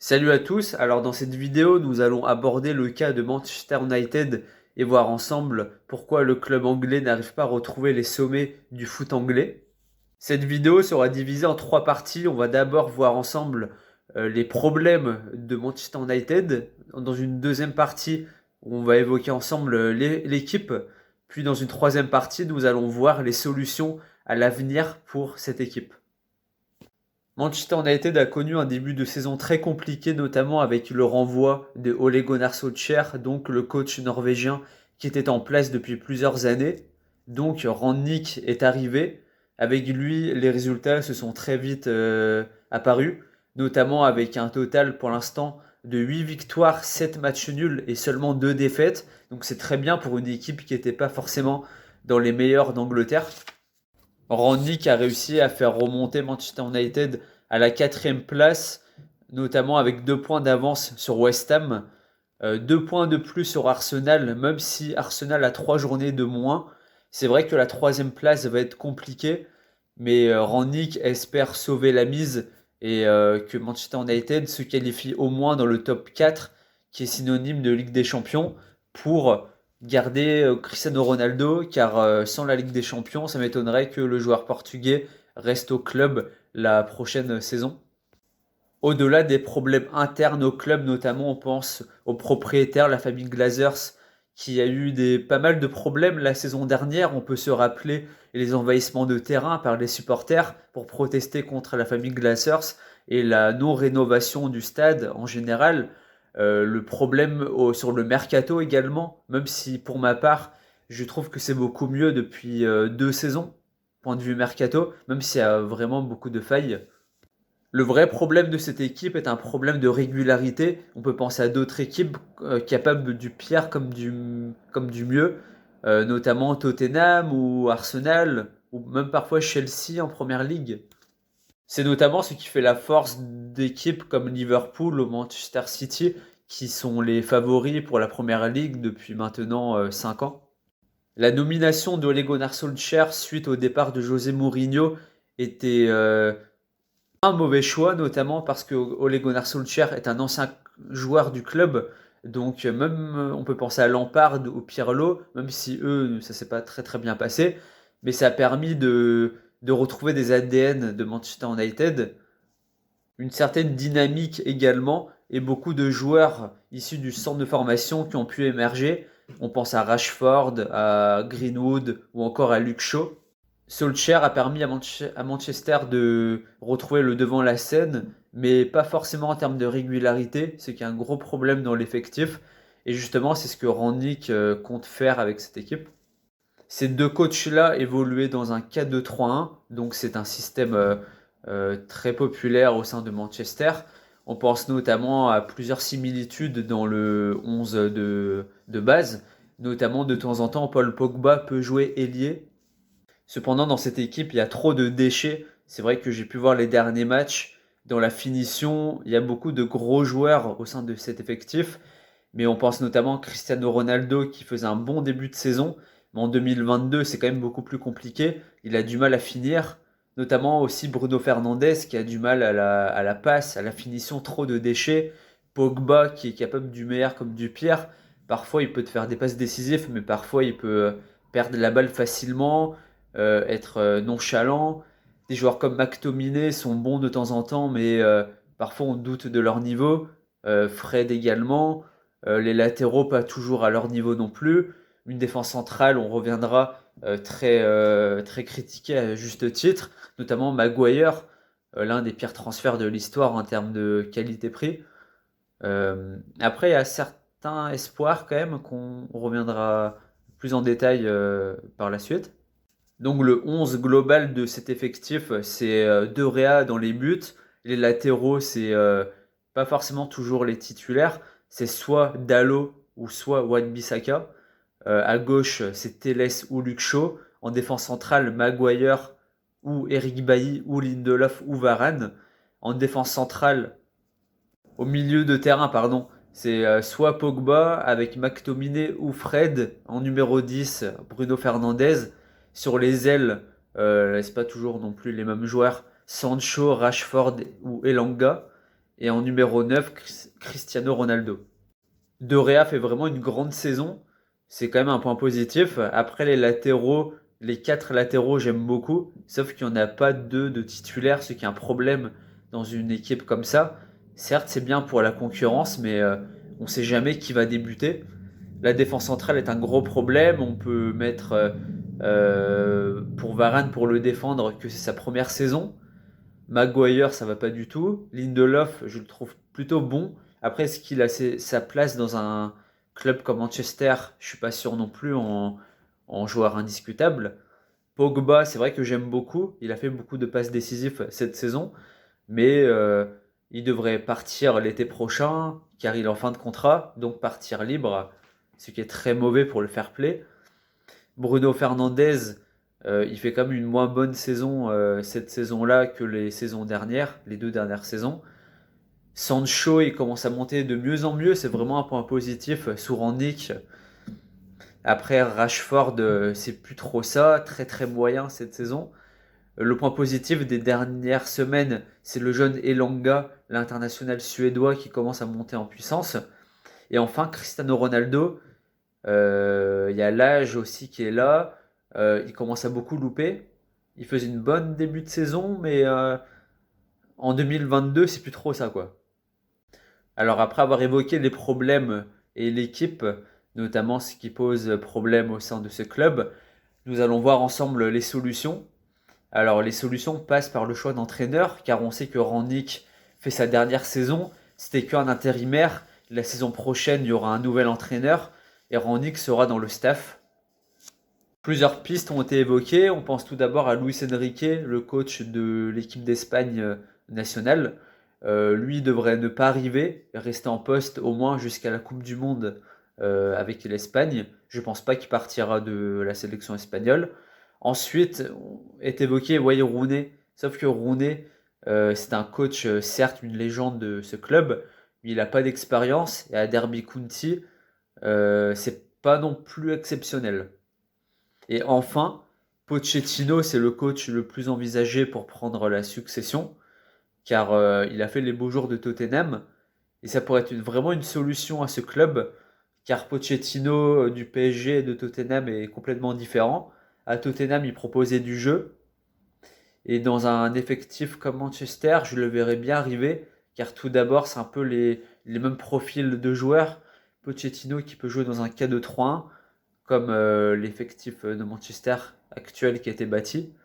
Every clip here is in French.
Salut à tous, alors dans cette vidéo nous allons aborder le cas de Manchester United et voir ensemble pourquoi le club anglais n'arrive pas à retrouver les sommets du foot anglais. Cette vidéo sera divisée en trois parties, on va d'abord voir ensemble les problèmes de Manchester United. Dans une deuxième partie, on va évoquer ensemble l'équipe, puis dans une troisième partie nous allons voir les solutions à l'avenir pour cette équipe. Manchester United a connu un début de saison très compliqué, notamment avec le renvoi de Ole Gunnar Solskjaer, donc le coach norvégien qui était en place depuis plusieurs années. Donc Rangnick est arrivé. Avec lui, les résultats se sont très vite apparus, notamment avec un total pour l'instant de 8 victoires, 7 matchs nuls et seulement 2 défaites. Donc c'est très bien pour une équipe qui n'était pas forcément dans les meilleurs d'Angleterre. Rangnick a réussi à faire remonter Manchester United à la quatrième place, notamment avec 2 points d'avance sur West Ham, 2 points de plus sur Arsenal, même si Arsenal a 3 journées de moins. C'est vrai que la troisième place va être compliquée, mais Rangnick espère sauver la mise et que Manchester United se qualifie au moins dans le top 4, qui est synonyme de Ligue des Champions, pour garder Cristiano Ronaldo, car sans la Ligue des Champions, ça m'étonnerait que le joueur portugais reste au club la prochaine saison. Au-delà des problèmes internes au club, notamment on pense aux propriétaires, la famille Glazers, qui a eu pas mal de problèmes la saison dernière. On peut se rappeler les envahissements de terrain par les supporters pour protester contre la famille Glazers et la non-rénovation du stade en général. Le problème sur le mercato également, même si pour ma part, je trouve que c'est beaucoup mieux depuis 2 saisons, point de vue mercato, même s'il y a vraiment beaucoup de failles. Le vrai problème de cette équipe est un problème de régularité. On peut penser à d'autres équipes capables du pire comme du mieux, notamment Tottenham ou Arsenal, ou même parfois Chelsea en première ligue. C'est notamment ce qui fait la force d'équipes comme Liverpool ou Manchester City, qui sont les favoris pour la première ligue depuis maintenant 5 ans. La nomination de Ole Gunnar Solskjaer suite au départ de José Mourinho était un mauvais choix, notamment parce que Ole Gunnar Solskjaer est un ancien joueur du club. Donc même on peut penser à Lampard ou Pirlo, même si eux, ça s'est pas très très bien passé. Mais ça a permis de retrouver des ADN de Manchester United, une certaine dynamique également, et beaucoup de joueurs issus du centre de formation qui ont pu émerger. On pense à Rashford, à Greenwood ou encore à Luke Shaw. Solskjaer a permis à Manchester de retrouver le devant de la scène, mais pas forcément en termes de régularité, ce qui est un gros problème dans l'effectif. Et justement, c'est ce que Rangnick compte faire avec cette équipe. Ces deux coachs-là évoluaient dans un 4-2-3-1, donc c'est un système très populaire au sein de Manchester. On pense notamment à plusieurs similitudes dans le 11 de base, notamment de temps en temps, Paul Pogba peut jouer ailier. Cependant, dans cette équipe, il y a trop de déchets. C'est vrai que j'ai pu voir les derniers matchs. Dans la finition, il y a beaucoup de gros joueurs au sein de cet effectif. Mais on pense notamment à Cristiano Ronaldo qui faisait un bon début de saison. Mais en 2022, c'est quand même beaucoup plus compliqué. Il a du mal à finir. Notamment aussi Bruno Fernandes qui a du mal à la passe, à la finition, trop de déchets. Pogba qui est capable du meilleur comme du pire. Parfois, il peut te faire des passes décisives, mais parfois, il peut perdre la balle facilement, être nonchalant. Des joueurs comme McTominay sont bons de temps en temps, mais parfois on doute de leur niveau. Fred également. Les latéraux pas toujours à leur niveau non plus. Une défense centrale, on reviendra très critiqué à juste titre, notamment Maguire, l'un des pires transferts de l'histoire en termes de qualité-prix. Après, il y a certains espoirs quand même qu'on reviendra plus en détail par la suite. Donc le 11 global de cet effectif, c'est De Gea dans les buts. Les latéraux, c'est pas forcément toujours les titulaires. C'est soit Dalot ou soit Wan-Bissaka. À gauche, c'est Telles ou Luke Shaw. En défense centrale, Maguire ou Eric Bailly ou Lindelof ou Varane. En défense centrale, au milieu de terrain, pardon, c'est soit Pogba avec McTominay ou Fred. En numéro 10, Bruno Fernandes. Sur les ailes, c'est pas toujours non plus les mêmes joueurs. Sancho, Rashford ou Elanga. Et en numéro 9, Cristiano Ronaldo. De Rea fait vraiment une grande saison. C'est quand même un point positif. Après les latéraux, les 4 latéraux, j'aime beaucoup. Sauf qu'il n'y en a pas deux de titulaires, ce qui est un problème dans une équipe comme ça. Certes, c'est bien pour la concurrence, mais on ne sait jamais qui va débuter. La défense centrale est un gros problème. On peut mettre pour Varane pour le défendre que c'est sa première saison. Maguire, ça va pas du tout. Lindelof, je le trouve plutôt bon. Après, est-ce qu'il a sa place dans un club comme Manchester? Je suis pas sûr non plus en joueur indiscutable. Pogba, c'est vrai que j'aime beaucoup. Il a fait beaucoup de passes décisives cette saison, mais il devrait partir l'été prochain car il est en fin de contrat, donc partir libre, ce qui est très mauvais pour le fair play. Bruno Fernandes, il fait quand même une moins bonne saison cette saison-là que les saisons dernières, les 2 dernières saisons. Sancho, il commence à monter de mieux en mieux, c'est vraiment un point positif sous Rangnick. Après Rashford, c'est plus trop ça, très très moyen cette saison. Le point positif des dernières semaines, c'est le jeune Elanga, l'international suédois qui commence à monter en puissance. Et enfin, Cristiano Ronaldo, il y a l'âge aussi qui est là. Il commence à beaucoup louper. Il faisait une bonne début de saison, mais en 2022, c'est plus trop ça, quoi. Alors après avoir évoqué les problèmes et l'équipe, notamment ce qui pose problème au sein de ce club, nous allons voir ensemble les solutions. Alors les solutions passent par le choix d'entraîneur, car on sait que Rangnick fait sa dernière saison. C'était qu'un intérimaire. La saison prochaine, il y aura un nouvel entraîneur et Rangnick sera dans le staff. Plusieurs pistes ont été évoquées. On pense tout d'abord à Luis Enrique, le coach de l'équipe d'Espagne nationale. Lui devrait ne pas arriver, rester en poste au moins jusqu'à la Coupe du Monde avec l'Espagne. Je ne pense pas qu'il partira de la sélection espagnole. Ensuite, est évoqué Wayne Rooney. Sauf que Rooney, c'est un coach, certes une légende de ce club, mais il n'a pas d'expérience. Et à Derby County, c'est pas non plus exceptionnel. Et enfin, Pochettino, c'est le coach le plus envisagé pour prendre la succession, car il a fait les beaux jours de Tottenham, et ça pourrait être vraiment une solution à ce club, car Pochettino du PSG et de Tottenham est complètement différent. À Tottenham, il proposait du jeu, et dans un effectif comme Manchester, je le verrais bien arriver, car tout d'abord, c'est un peu les mêmes profils de joueurs. Pochettino qui peut jouer dans un 4-2-3-1, comme l'effectif de Manchester actuel qui a été bâti.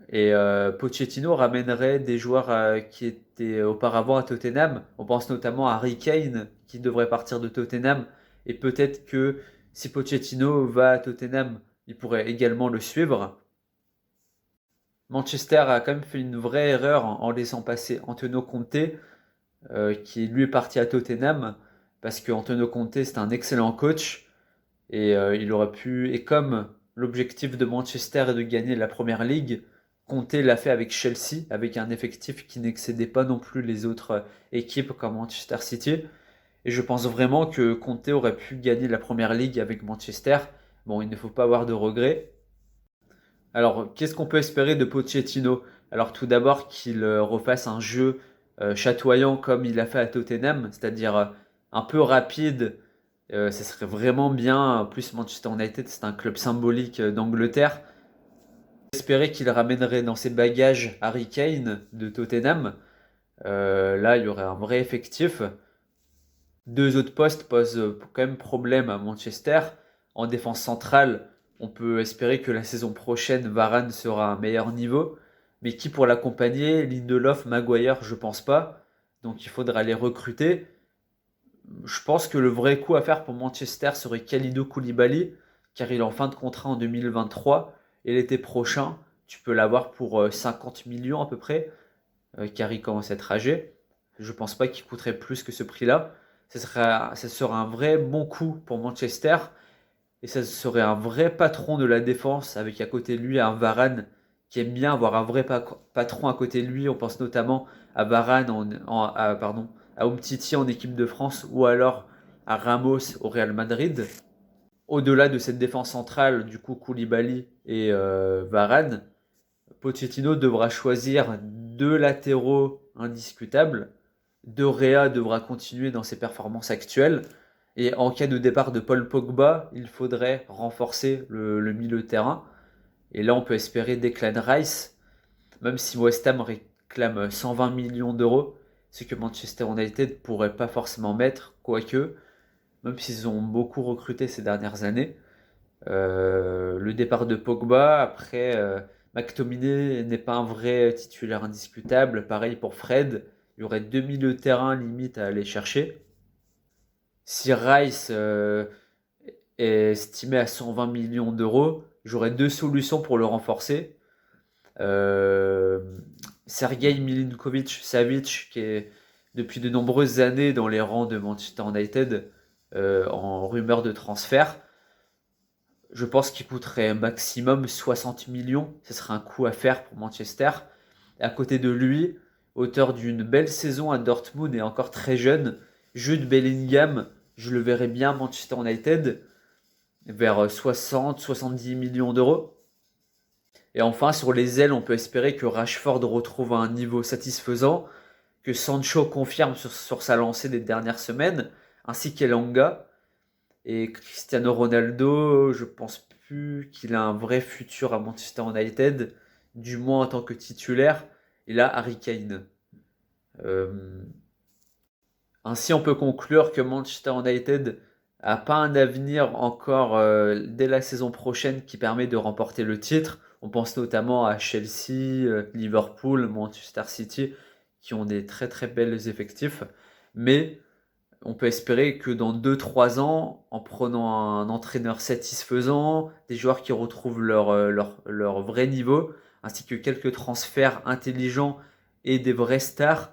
Et Pochettino ramènerait des joueurs qui étaient auparavant à Tottenham. On pense notamment à Harry Kane qui devrait partir de Tottenham. Et peut-être que si Pochettino va à Tottenham, il pourrait également le suivre. Manchester a quand même fait une vraie erreur en laissant passer Antonio Conte, qui lui est parti à Tottenham, parce que Antonio Conte c'est un excellent coach. Et il aurait pu. Et comme l'objectif de Manchester est de gagner la première ligue, Conte l'a fait avec Chelsea, avec un effectif qui n'excédait pas non plus les autres équipes comme Manchester City. Et je pense vraiment que Conte aurait pu gagner la première ligue avec Manchester. Bon, il ne faut pas avoir de regrets. Alors, qu'est-ce qu'on peut espérer de Pochettino? Alors, tout d'abord, qu'il refasse un jeu chatoyant comme il a fait à Tottenham, c'est-à-dire un peu rapide. Ça serait vraiment bien. En plus, Manchester United, c'est un club symbolique d'Angleterre. J'espérais qu'il ramènerait dans ses bagages Harry Kane de Tottenham. Là, il y aurait un vrai effectif. Deux autres postes posent quand même problème à Manchester. En défense centrale, on peut espérer que la saison prochaine, Varane sera à un meilleur niveau. Mais qui pour l'accompagner? Lindelof, Maguire, je pense pas. Donc il faudra les recruter. Je pense que le vrai coup à faire pour Manchester serait Kalidou Koulibaly, car il est en fin de contrat en 2023. Et l'été prochain, tu peux l'avoir pour 50 millions à peu près, car il commence à être âgé. Je pense pas qu'il coûterait plus que ce prix-là. Ça sera un vrai bon coup pour Manchester. Et ça serait un vrai patron de la défense, avec à côté de lui un Varane qui aime bien avoir un vrai patron à côté de lui. On pense notamment à Varane, à Umtiti en équipe de France, ou alors à Ramos au Real Madrid. Au-delà de cette défense centrale, du coup Koulibaly et Varane, Pochettino devra choisir deux latéraux indiscutables. De Gea devra continuer dans ses performances actuelles. Et en cas de départ de Paul Pogba, il faudrait renforcer le milieu de terrain. Et là, on peut espérer Declan Rice, même si West Ham réclame 120 millions d'euros, ce que Manchester United pourrait pas forcément mettre, quoique, même s'ils ont beaucoup recruté ces dernières années. Le départ de Pogba, après, McTominay n'est pas un vrai titulaire indiscutable. Pareil pour Fred, il y aurait deux milieux de terrain limite à aller chercher. Si Rice est estimé à 120 millions d'euros, j'aurais deux solutions pour le renforcer. Euh, Sergei Milinkovic-Savic, qui est depuis de nombreuses années dans les rangs de Manchester United en rumeur de transfert. Je pense qu'il coûterait maximum 60 millions. Ce serait un coup à faire pour Manchester. Et à côté de lui, auteur d'une belle saison à Dortmund et encore très jeune, Jude Bellingham, je le verrais bien à Manchester United vers 60-70 millions d'euros. Et enfin, sur les ailes, on peut espérer que Rashford retrouve un niveau satisfaisant, que Sancho confirme sur sa lancée des dernières semaines, ainsi qu'Elanga. Et Cristiano Ronaldo, je pense plus qu'il a un vrai futur à Manchester United, du moins en tant que titulaire. Et là, Harry Kane. Euh, Ainsi, on peut conclure que Manchester United a pas un avenir encore dès la saison prochaine qui permet de remporter le titre. On pense notamment à Chelsea, Liverpool, Manchester City, qui ont des très très belles effectifs. Mais on peut espérer que dans 2-3 ans, en prenant un entraîneur satisfaisant, des joueurs qui retrouvent leur vrai niveau, ainsi que quelques transferts intelligents et des vraies stars,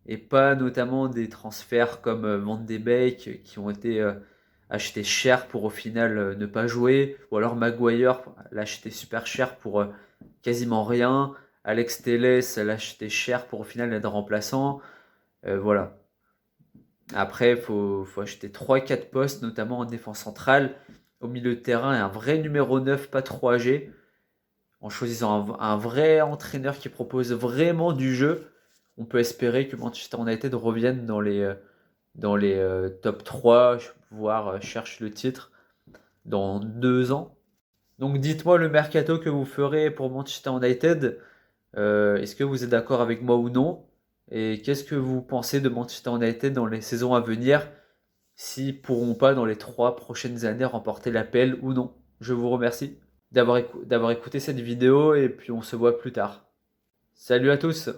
et pas notamment des transferts comme Van de Beek qui ont été achetés cher pour au final ne pas jouer, ou alors Maguire l'acheter super cher pour quasiment rien, Alex Telles l'acheter cher pour au final être remplaçant. Voilà. Après, faut acheter 3-4 postes, notamment en défense centrale, au milieu de terrain, et un vrai numéro 9 pas trop âgé, en choisissant un vrai entraîneur qui propose vraiment du jeu. On peut espérer que Manchester United revienne dans les top 3, voire cherche le titre dans 2 ans. Donc dites-moi le mercato que vous ferez pour Manchester United. Est-ce que vous êtes d'accord avec moi ou non? Et qu'est-ce que vous pensez de Manchester United dans les saisons à venir, s'ils pourront pas dans les 3 prochaines années remporter l'appel ou non? Je vous remercie d'avoir écouté cette vidéo et puis on se voit plus tard. Salut à tous!